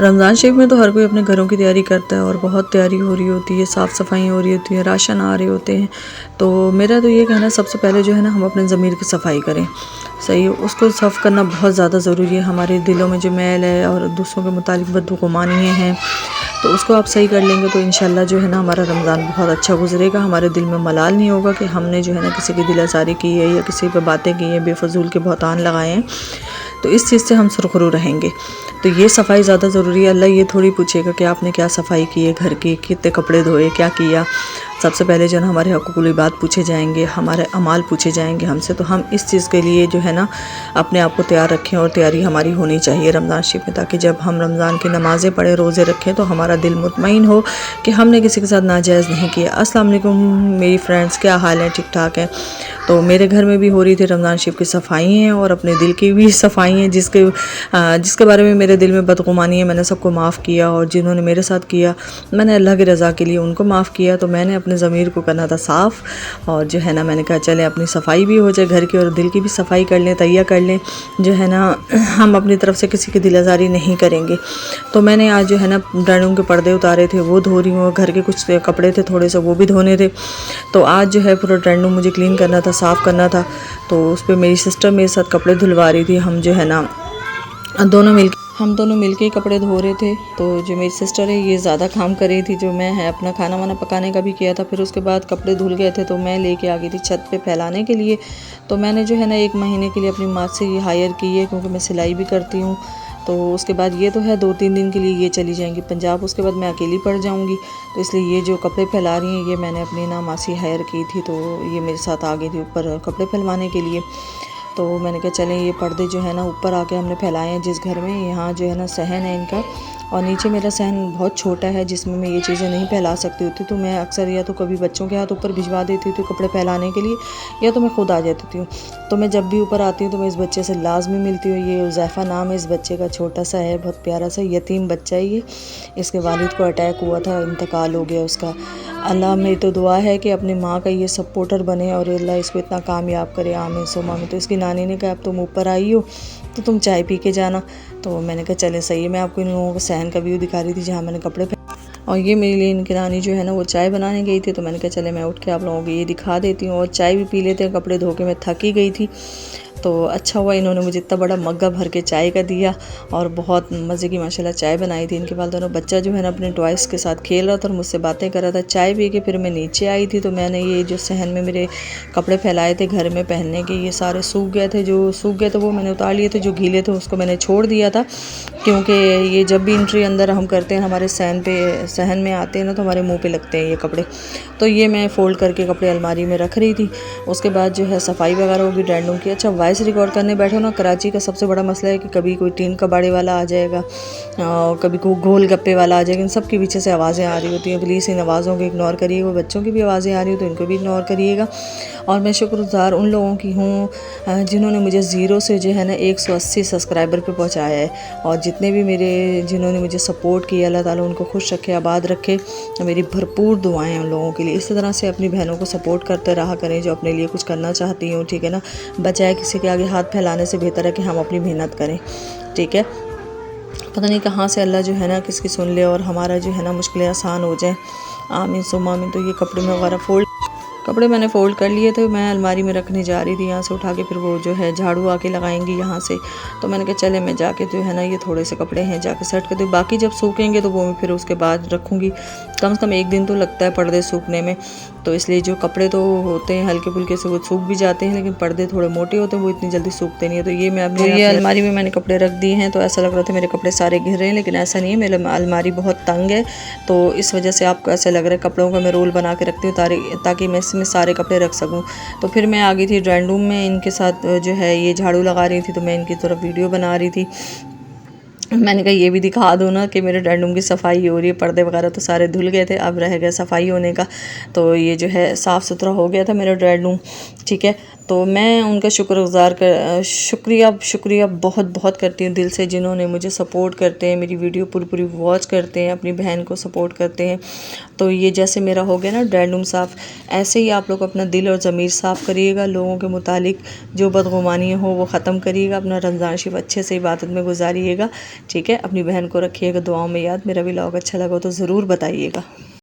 रमज़ान शरीफ में तो हर कोई अपने घरों की तैयारी करता है और बहुत तैयारी हो रही होती है, साफ़ सफाई हो रही होती है, राशन आ रहे होते हैं। तो मेरा तो ये कहना है सबसे पहले जो है ना हम अपने ज़मीर की सफाई करें। सही, उसको साफ़ करना बहुत ज़्यादा ज़रूरी है। हमारे दिलों में जो मैल है और दूसरों के मुतालिक बदगुमानियाँ हैं, तो उसको आप सही कर लेंगे तो इंशाल्लाह जो है ना हमारा रमज़ान बहुत अच्छा गुजरेगा। हमारे दिल में मलाल नहीं होगा कि हमने जो है ना किसी की दिल आज़ारी की है या किसी पर बातें की हैं, बेफजूल के बहतान लगाए हैं। तो इस चीज़ से हम सुरखरू रहेंगे। तो ये सफाई ज़्यादा ज़रूरी है। अल्लाह ये थोड़ी पूछेगा कि आपने क्या सफाई की है घर की, कितने कपड़े धोए, क्या किया। सबसे पहले जो है ना हमारे हक़ुक़ुल इबाद पूछे जाएंगे, हमारे अमाल पूछे जाएंगे हमसे। तो हम इस चीज़ के लिए जो है ना अपने आप को तैयार रखें और तैयारी हमारी होनी चाहिए रमज़ान शरीफ में, ताकि जब हम रमज़ान की नमाज़ें पढ़ें, रोज़े रखें तो हमारा दिल मुतमईन हो कि हमने किसी के साथ नाजायज़ नहीं किया। अस्सलाम वालेकुम मेरी फ्रेंड्स, क्या हाल है? ठीक ठाक है। तो मेरे घर में भी हो रही थी रमज़ान शरीफ की सफाई हैं और अपने दिल की भी सफाई हैं। जिसके बारे में मेरे दिल में बदगुमानी है मैंने सबको माफ़ किया, और जिन्होंने मेरे साथ किया मैंने अल्लाह की रज़ा के लिए उनको माफ़ किया। तो मैंने अपने ज़मीर को करना था साफ़, और जो है ना मैंने कहा चले अपनी सफाई भी हो जाए घर की और दिल की भी सफाई कर लें, तैयार कर लें। जो है ना हम अपनी तरफ से किसी की दिल आज़ारी नहीं करेंगे। तो मैंने आज जो है ना ड्राइंग रूम के पर्दे उतारे थे, वो धो रही हूँ। घर के कुछ कपड़े थे थोड़े से, वो भी धोने थे। तो आज जो है पूरा ड्राइंग रूम मुझे क्लीन करना था, साफ़ करना था। तो उस पर मेरी सिस्टर मेरे साथ कपड़े धुलवा रही थी। हम जो है ना हम दोनों मिलके ही कपड़े धो रहे थे। तो जो मेरी सिस्टर है ये ज़्यादा काम कर रही थी, जो मैं है अपना खाना वाना पकाने का भी किया था। फिर उसके बाद कपड़े धुल गए थे तो मैं लेके आ गई थी छत पे फैलाने के लिए। तो मैंने जो है ना 1 महीने के लिए अपनी माँ से ये हायर की है, क्योंकि मैं सिलाई भी करती हूँ। तो उसके बाद ये तो है 2-3 दिन के लिए ये चली जाएंगी पंजाब, उसके बाद मैं अकेली पड़ जाऊँगी। तो इसलिए ये जो कपड़े फैला रही हैं ये मैंने अपनी ना मासी हायर की थी, तो ये मेरे साथ आ गई थी ऊपर कपड़े फैलवाने के लिए। तो मैंने कहा चलें ये पर्दे जो है ना ऊपर आके हमने फैलाए हैं जिस घर में, यहाँ जो है ना सहन है इनका, और नीचे मेरा सहन बहुत छोटा है जिसमें मैं ये चीज़ें नहीं फैला सकती होती। तो मैं अक्सर या तो कभी बच्चों के हाथ ऊपर भिजवा देती थी कपड़े फैलाने के लिए, या तो मैं खुद आ जाती हूँ। तो मैं जब भी ऊपर आती हूँ तो मैं इस बच्चे से लाजमी मिलती हूँ। ये उज़ैफ़ा नाम है इस बच्चे का, छोटा सा है, बहुत प्यारा सा यतीम बच्चा है ये। इसके वालिद को अटैक हुआ था, इंतकाल हो गया उसका। अल्लाह मेरी तो दुआ है कि अपनी माँ का ये सपोर्टर बने और अल्लाह इसको इतना कामयाब करे, आमीन सुम्मा आमीन। तो इसकी नानी ने कहा अब तुम ऊपर आई हो तो तुम चाय पी के जाना। तो मैंने कहा चले सही है। मैं आपको इन लोगों को सहन का व्यू दिखा रही थी जहाँ मैंने कपड़े और ये मेरे लिए इनकी नानी जो है ना वो चाय बनाने गई थी। तो मैंने कहा चले मैं उठ के आप लोगों को ये दिखा देती हूँ और चाय भी पी लेते हैं। कपड़े धो के मैं थक ही गई थी, तो अच्छा हुआ इन्होंने मुझे इतना बड़ा मग्गा भर के चाय का दिया और बहुत मज़े की माशाल्लाह चाय बनाई थी इनके वालिदैन। बच्चा जो है ना अपने टॉयज़ के साथ खेल रहा था और मुझसे बातें कर रहा था। चाय पी के फिर मैं नीचे आई थी, तो मैंने ये जो सहन में मेरे कपड़े फैलाए थे घर में पहनने के, ये सारे सूख गए थे। जो सूख गए थे वो मैंने उतार लिए थे, जो गीले थे उसको मैंने छोड़ दिया था, क्योंकि ये जब भी एंट्री अंदर हम करते हैं हमारे सहन में आते हैं ना तो हमारे मुँह पे लगते हैं ये कपड़े। तो ये मैं फ़ोल्ड करके कपड़े अलमारी में रख रही थी। उसके बाद जो है सफाई वगैरह वो भी ड्राइंग रूम की। अच्छा, वॉइस रिकॉर्ड करने बैठो ना, कराची का सबसे बड़ा मसला है कि कभी कोई टीन कबाड़े वाला आ जाएगा और कभी कोई गोल गप्पे वाला आ जाएगा। इन सब के पीछे से आवाज़ें आ रही होती हैं, प्लीज़ इन आवाज़ों को इग्नोर करिएगा। बच्चों की भी आवाज़ें आ रही हो तो इनको भी इग्नोर करिएगा। और मैं शुक्रगुज़ार उन लोगों की हूँ जिन्होंने मुझे ज़ीरो से जो है ना 180 सब्सक्राइबर पे पहुँचाया है। और जितने भी जिन्होंने मुझे सपोर्ट किया, अल्लाह ताला उनको खुश रखे, आबाद रखे। मेरी भरपूर दुआएं हैं उन लोगों के लिए। इसी तरह से अपनी बहनों को सपोर्ट करते रहा करें जो अपने लिए कुछ करना चाहती हूँ, ठीक है ना। बजाय किसी के आगे हाथ फैलाने से बेहतर है कि हम अपनी मेहनत करें, ठीक है। पता नहीं कहाँ से अल्लाह जो है ना किसकी सुन ले और हमारा जो है ना मुश्किलें आसान हो जाए, आमीन सुम्मा आमीन। तो ये कपड़े में वगैरह कपड़े मैंने फ़ोल्ड कर लिए थे, मैं अलमारी में रखने जा रही थी। यहाँ से उठा के फिर वो जो है झाड़ू आके लगाएंगी यहाँ से। तो मैंने कहा चले मैं जाके जो है ना ये थोड़े से कपड़े हैं जाके सेट कर दूँ, बाकी जब सूखेंगे तो वो मैं फिर उसके बाद रखूँगी। कम से कम 1 दिन तो लगता है पर्दे सूखने में। तो इसलिए जो कपड़े तो होते हैं हल्के फुल्के से वो सूख भी जाते हैं, लेकिन पर्दे थोड़े मोटे होते हैं वो इतनी जल्दी सूखते नहीं है। तो ये मैं अपनी ये अलमारी में मैंने कपड़े रख दिए हैं। तो ऐसा लग रहा था मेरे कपड़े सारे घिर रहे हैं, लेकिन ऐसा नहीं है। मेरी अलमारी बहुत तंग है, तो इस वजह से आपको ऐसा लग रहा है। कपड़ों का मैं रोल बना के रखती हूँ ताकि मैं इसमें सारे कपड़े रख सकूँ। तो फिर मैं आ गई थी ड्राइंग रूम में, इनके साथ जो है ये झाड़ू लगा रही थी, तो मैं इनकी तरफ वीडियो बना रही थी। मैंने कहा ये भी दिखा दो ना कि मेरे ड्राइंग रूम की सफाई हो रही है। पर्दे वगैरह तो सारे धुल गए थे, अब रह गया सफाई होने का। तो ये जो है साफ़ सुथरा हो गया था मेरा ड्राइंग रूम, ठीक है। तो मैं उनका शुक्रिया बहुत बहुत करती हूँ दिल से, जिन्होंने मुझे सपोर्ट करते हैं, मेरी वीडियो पूरी वॉच करते हैं, अपनी बहन को सपोर्ट करते हैं। तो ये जैसे मेरा हो गया ना ड्राइंग रूम साफ़, ऐसे ही आप लोग अपना दिल और ज़मीर साफ़ करिएगा। लोगों के मुतालिक जो बदगुमानी हो वो ख़त्म करिएगा। अपना रमज़ान शरीफ अच्छे से इबादत में गुजारिएगा। ठीक है, अपनी बहन को रखिएगा दुआओं में याद। मेरा व्लॉग अच्छा लगा तो ज़रूर बताइएगा।